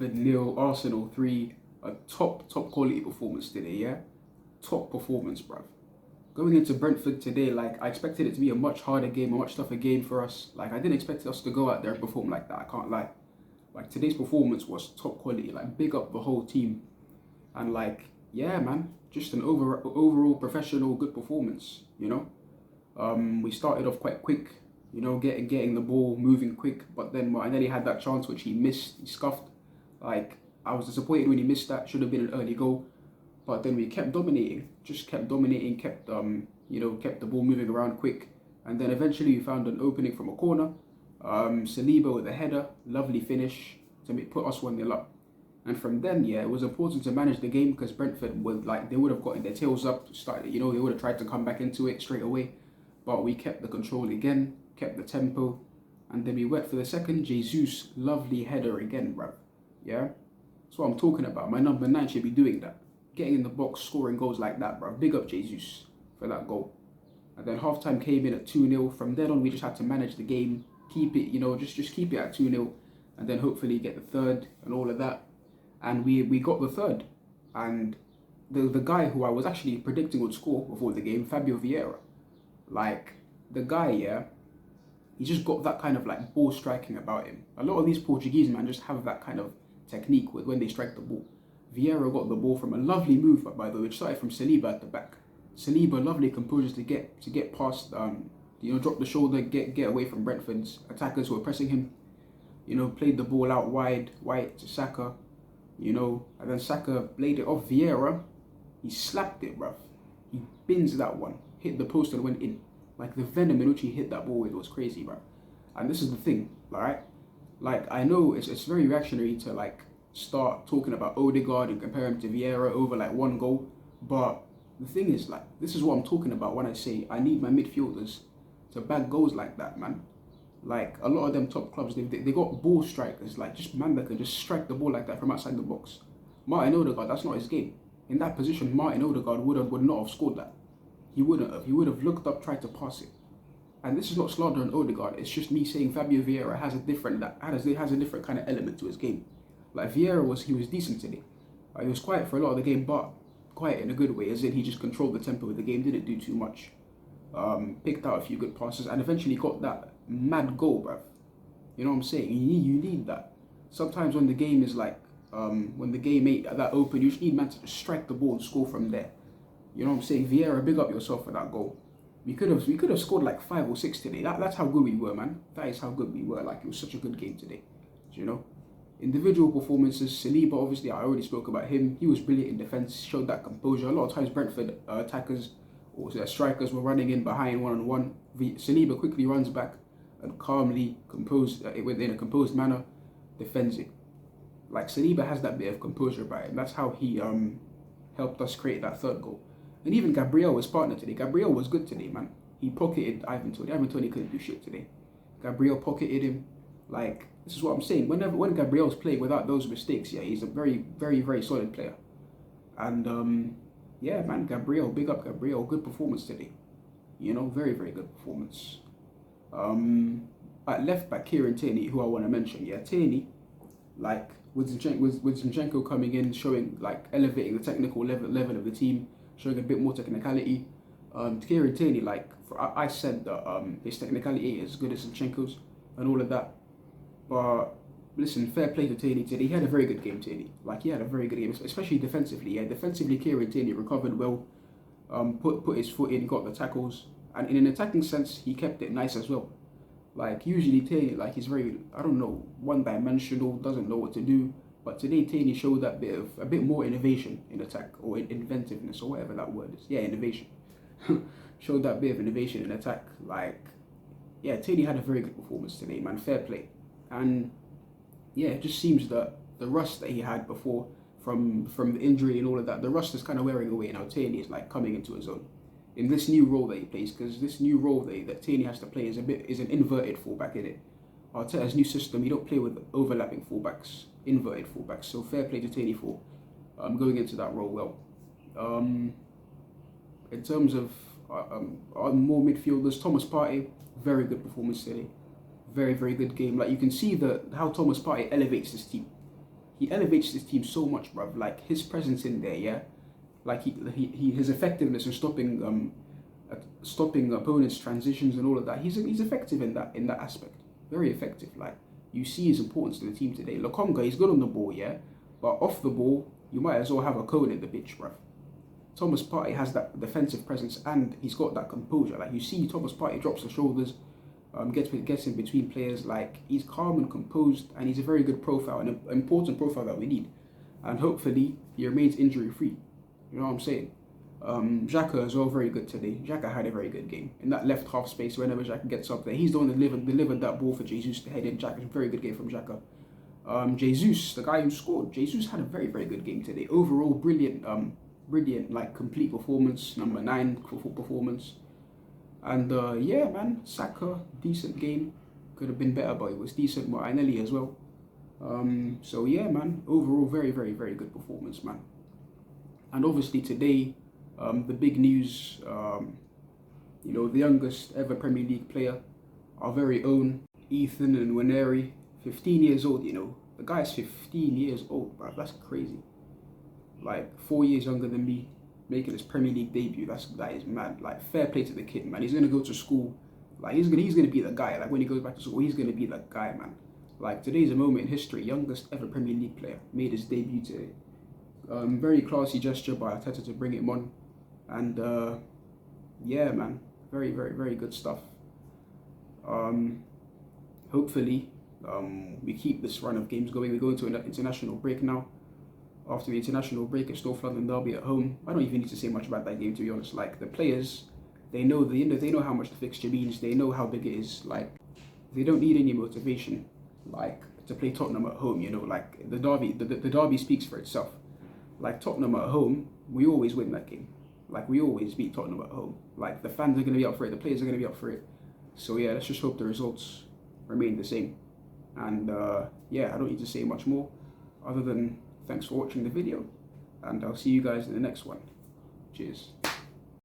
Brentford nil, Arsenal 3. A top quality performance today, yeah? Top performance, bruv. Going into Brentford today, like, I expected it to be a much harder game, a much tougher game for us. Like, I didn't expect us to go out there and perform like that, I can't lie. Like, today's performance was top quality. Like, big up the whole team. And, like, yeah, man, just an overall professional, good performance, you know? We started off quite quick, you know, getting the ball moving quick, but then Martinelli had that chance which he missed, he scuffed. Like, I was disappointed when he missed that, should have been an early goal. But then we kept dominating, kept kept the ball moving around quick. And then eventually we found an opening from a corner. Saliba with a header, lovely finish to put us 1-0 up. And from then, yeah, it was important to manage the game because Brentford they would have gotten their tails up, started, you know, they would have tried to come back into it straight away. But we kept the control again, kept the tempo, and then we went for the second. Jesus, lovely header again, bruv. Yeah? That's what I'm talking about. My number 9 should be doing that. Getting in the box, scoring goals like that, bruv. Big up Jesus for that goal. And then halftime came in at 2-0. From then on, we just had to manage the game, keep it, you know, just keep it at 2-0, and then hopefully get the third and all of that. And we got the third. And the guy who I was actually predicting would score before the game, Fabio Vieira. Like, the guy, yeah, he just got that kind of like ball striking about him. A lot of these Portuguese man just have that kind of technique with when they strike the ball. Vieira got the ball from a lovely move, by the way, which started from Saliba at the back. Saliba, lovely composure to get past, you know, drop the shoulder, get away from Brentford's attackers who were pressing him. You know, played the ball out wide to Saka, you know, and then Saka laid it off Vieira. He slapped it, bruv. He bins that one, hit the post and went in. Like, the venom in which he hit that ball with was crazy, bruv. And this is the thing, right? Like, I know it's very reactionary to like start talking about Odegaard and compare him to Vieira over like one goal, but the thing is, like, this is what I'm talking about when I say I need my midfielders to bag goals like that, man. Like, a lot of them top clubs, they got ball strikers, like just man that can just strike the ball like that from outside the box. Martin Odegaard, that's not his game. In that position, Martin Odegaard would not have scored that. He wouldn't have. He would have looked up, tried to pass it. And this is not slander on Odegaard. It's just me saying Fabio Vieira has a different kind of element to his game. Like, Vieira was decent today. He was quiet for a lot of the game, but quiet in a good way, as in he just controlled the tempo of the game, didn't do too much. Picked out a few good passes and eventually got that mad goal, bruv. You know what I'm saying? You need that. Sometimes when the game is like, when the game ain't that open, you just need man to just strike the ball and score from there. You know what I'm saying? Vieira, big up yourself for that goal. We could have scored like 5 or 6 today. That's how good we were, man. That is how good we were. Like, it was such a good game today. You know? Individual performances, Saliba, obviously, I already spoke about him. He was brilliant in defence, showed that composure. A lot of times Brentford attackers or strikers were running in behind one-on-one. Saliba quickly runs back and calmly, within a composed manner, defends it. Like, Saliba has that bit of composure about him. That's how he helped us create that third goal. And even Gabriel was partner today. Gabriel was good today, man. He pocketed Ivan Toney. Ivan Toney couldn't do shit today. Gabriel pocketed him. Like, this is what I'm saying. When Gabriel's playing without those mistakes, yeah, he's a very, very, very solid player. And yeah, man, Gabriel, big up Gabriel. Good performance today. You know, very, very good performance. At left back, Kieran Tierney, who I want to mention. Yeah, Tierney, like, with Zinchenko coming in, showing, like, elevating the technical level of the team, showing a bit more technicality. Kieran Tierney, like, I said that his technicality ain't as good as Zinchenko's and all of that. But listen, fair play to Tierney today. He had a very good game, Tierney. Like, he had a very good game, especially defensively. Yeah, defensively, Kieran Tierney recovered well, put his foot in, got the tackles, and in an attacking sense, he kept it nice as well. Like, usually Tierney, like, he's very, I don't know, one-dimensional, doesn't know what to do. But today, Tierney showed a bit more innovation in attack, or inventiveness, or whatever that word is. Yeah, innovation. Showed that bit of innovation in attack. Like, yeah, Tierney had a very good performance today, man. Fair play. And yeah, it just seems that the rust that he had before from the injury and all of that, the rust is kind of wearing away. Now Tierney is like coming into his own in this new role that he plays, because this new role that Tierney has to play is an inverted fullback, in it. Arteta's new system, you don't play with overlapping fullbacks, inverted fullbacks. So fair play to Tierney for going into that role well. In terms of our more midfielders, Thomas Partey, very good performance today. Very, very good game. Like, you can see how Thomas Partey elevates this team. he elevates his team so much, bruv. Like his presence in there, yeah. Like his effectiveness in stopping opponents' transitions and all of that. He's effective in that aspect. Very effective. Like you see his importance to the team today. Lokonga, he's good on the ball, yeah, but off the ball, you might as well have a cone in the pitch, bruv. Thomas Partey has that defensive presence and he's got that composure. Like you see, Thomas Partey drops the shoulders, gets in between players. Like he's calm and composed, and he's a very good profile, an important profile that we need. And hopefully he remains injury free. You know what I'm saying? Xhaka as well, very good today. Xhaka had a very good game in that left half space. Whenever Xhaka gets up there, he's the one that delivered that ball for Jesus to head in. Xhaka, very good game from Xhaka. Jesus, the guy who scored, Jesus had a very, very good game today. Overall, brilliant, like complete performance. Number 9 performance. And yeah, man, Saka, decent game. Could have been better, but it was decent. Martinelli as well. So yeah, man, overall, very, very, very good performance, man. And obviously today, the big news, you know, the youngest ever Premier League player, our very own Ethan and Nwaneri, 15 years old, you know. The guy's 15 years old, bro. That's crazy. Like 4 years younger than me, making his Premier League debut. That is mad. Like fair play to the kid, man. He's gonna go to school. Like he's gonna be the guy. Like when he goes back to school, he's gonna be the guy, man. Like today's a moment in history. Youngest ever Premier League player made his debut today. Very classy gesture by Arteta to bring him on, and yeah, man, very, very, very good stuff. Hopefully, we keep this run of games going. We go into an international break now. After the international break, it's North London derby at home. I don't even need to say much about that game, to be honest. Like the players, they know how much the fixture means. They know how big it is. Like they don't need any motivation, like to play Tottenham at home. You know, like the derby speaks for itself. Like Tottenham at home, we always win that game. Like we always beat Tottenham at home. Like the fans are going to be up for it, the players are going to be up for it. So yeah, let's just hope the results remain the same. And yeah, I don't need to say much more other than thanks for watching the video, and I'll see you guys in the next one. Cheers.